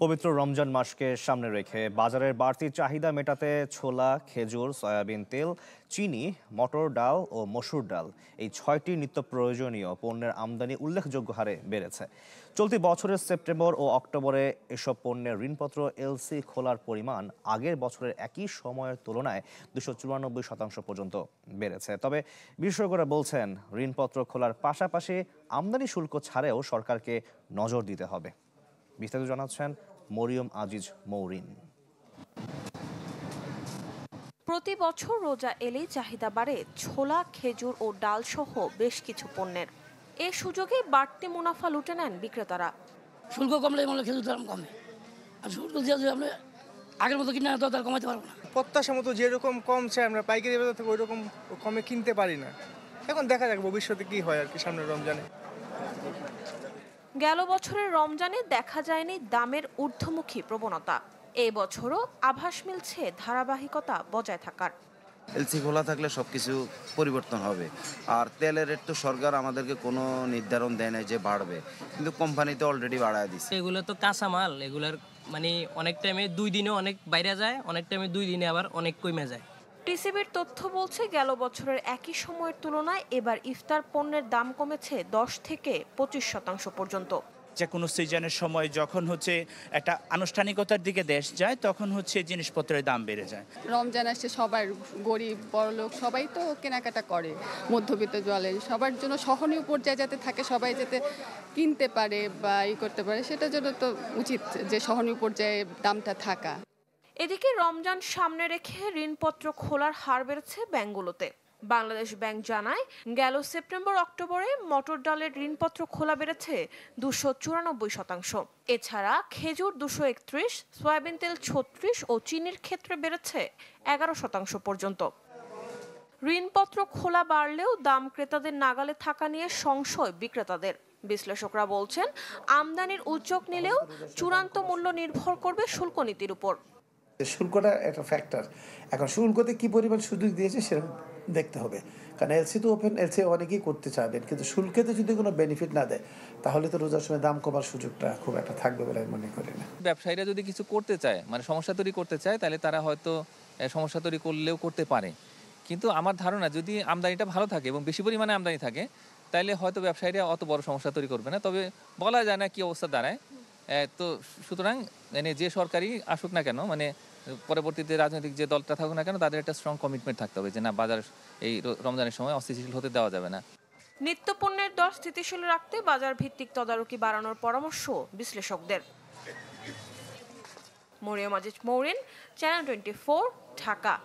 পবিত্র রমজান মাসকে সামনে রেখে বাজারের বাড়তি চাহিদা মেটাতে ছোলা, খেজুর, সয়াবিন তেল, চিনি, মটর ডাল ও মসুর ডাল এই ৬টি নিত্য প্রয়োজনীয় পণ্যের আমদানি উল্লেখযোগ্য হারে বেড়েছে। চলতি বছরের সেপ্টেম্বর ও অক্টোবরে এসব পণ্যের ঋণপত্র এলসি খোলার পরিমাণ আগের বছরের একই সময়ের তুলনায় ২৯৪% পর্যন্ত বেড়েছে। তবে বিশেষজ্ঞরা বলছেন, ঋণপত্র খোলার পাশাপাশি আমদানি শুল্ক ছাড়েও সরকারকে নজর দিতে হবে। বিস্তারিত জানাচ্ছেন মরিয়ম আজিজ মৌরিন। প্রতি বছর রোজা এলেই চাহিদা বাড়ে ছোলা, খেজুর ও ডাল সহ বেশ কিছু পণ্যের। এ সুযোগে বাড়তি মুনাফা লুটে নেন বিক্রেতারা। শুল্ক কমলে মানে খেজুর দাম কমে, আর শুল্ক দিয়ে আমরা আগের মতো কিনে দাম কমাতে পারবো না। প্রত্যাশা মতো যেরকম কমছে আমরা পাইকারি বাজার থেকে ওই রকম কমে কিনতে পারি না। এখন দেখা যাক ভবিষ্যতে কি হয় আর কি সামনের রমজানে। গেল বছরের রমজানে দেখা যায়নি দামের ঊর্ধ্বমুখী প্রবণতা। এই বছরও আভাস মিলছে ধারাবাহিকতা বজায় থাকার। এলসি খোলা থাকলে সবকিছু পরিবর্তন হবে। আর তেলের রেট তো সরকার আমাদেরকে কোনো নির্ধারণ দেয় না যে বাড়বে, কিন্তু কোম্পানি তো অলরেডি বাড়ায় দিচ্ছে। এগুলো তো কাঁচামাল, এগুলার মানে অনেক টাইমে 2 দিনে অনেক বাইরে যায়, অনেক টাইমে 2 দিনে আবার অনেক কমে যায়। টিসিবির তথ্য বলছে গেল বছরের একই সময়ের তুলনায় এবার ইফতার পণ্যের দাম কমেছে 10 থেকে 25% পর্যন্ত। যে কোনো সিজনের সময় যখন একটা আনুষ্ঠানিকতার দিকে দেশ যায়, তখন জিনিসপত্রের দাম বেড়ে যায়। রমজান আসছে, সবার গরিব বড়লোক সবাই তো কেনাকাটা করে, মধ্যবিত্ত জলে সবার জন্য সহনীয় পর্যায়ে যাতে থাকে, সবাই যাতে কিনতে পারে বা করতে পারে, সেটার জন্য তো উচিত যে সহনীয় পর্যায়ে দামটা থাকা। এদিকে রমজান সামনে রেখে ঋণপত্র খোলার হার বেড়েছে ব্যাংকগুলোতে। বাংলাদেশ ব্যাংক জানায়, গেল সেপ্টেম্বর অক্টোবরে মটর ডালের ঋণপত্র খোলা বেড়েছে 294%। এছাড়া খেজুর 231, সয়াবিন তেল 36 ও চিনির ক্ষেত্রে বেড়েছে 11% পর্যন্ত। ঋণপত্র খোলা বাড়লেও দাম ক্রেতাদের নাগালে থাকা নিয়ে সংশয় বিক্রেতাদের। বিশ্লেষকরা বলছেন, আমদানির উদ্যোগ নিলেও চূড়ান্ত মূল্য নির্ভর করবে শুল্ক নীতির উপর। শুল্কটা একটা ফ্যাক্টর। এখন শুল্কতে কি পরিমাণ সুযোগ দিয়েছে সেটা দেখতে হবে, কারণ এলসি তো ওপেন, এলসি অনেকেই করতে চাইবেন, কিন্তু শুল্কেতে যদি কোনো বেনিফিট না দেয় তাহলে তো রোজার সময় দাম কমার সুযোগটা খুব একটা থাকবে বলে আমি মনে করি না। ব্যবসায়ীরা যদি কিছু করতে চায়, মানে সমস্যা তৈরি করতে চায়, তাহলে তারা হয়তো সমস্যা তৈরি করলেও করতে পারে। কিন্তু আমার ধারণা, যদি আমদানিটা ভালো থাকে এবং বেশি পরিমাণে আমদানি থাকে, তাহলে হয়তো ব্যবসায়ীরা অত বড় সমস্যা তৈরি করবে না। তবে বলা যায় না কি অবস্থা দাঁড়ায়। তো সুতরাং মানে যে সরকারই আসুক না কেন, মানে পরবর্তীতে রাজনৈতিক যে দলটা থাকুক না কেন, তাদের একটা স্ট্রং কমিটমেন্ট থাকতে হবে যে না, বাজার এই রমজানের সময় অস্থিতিশীল হতে দেওয়া যাবে না। নিত্যপণ্যের দর স্থিতিশীল রাখতে বাজার ভিত্তিক তদারকি বাড়ানোর পরামর্শ বিশ্লেষকদের। মরিয়ম আজিজ মৌরিন, চ্যানেল 24, ঢাকা।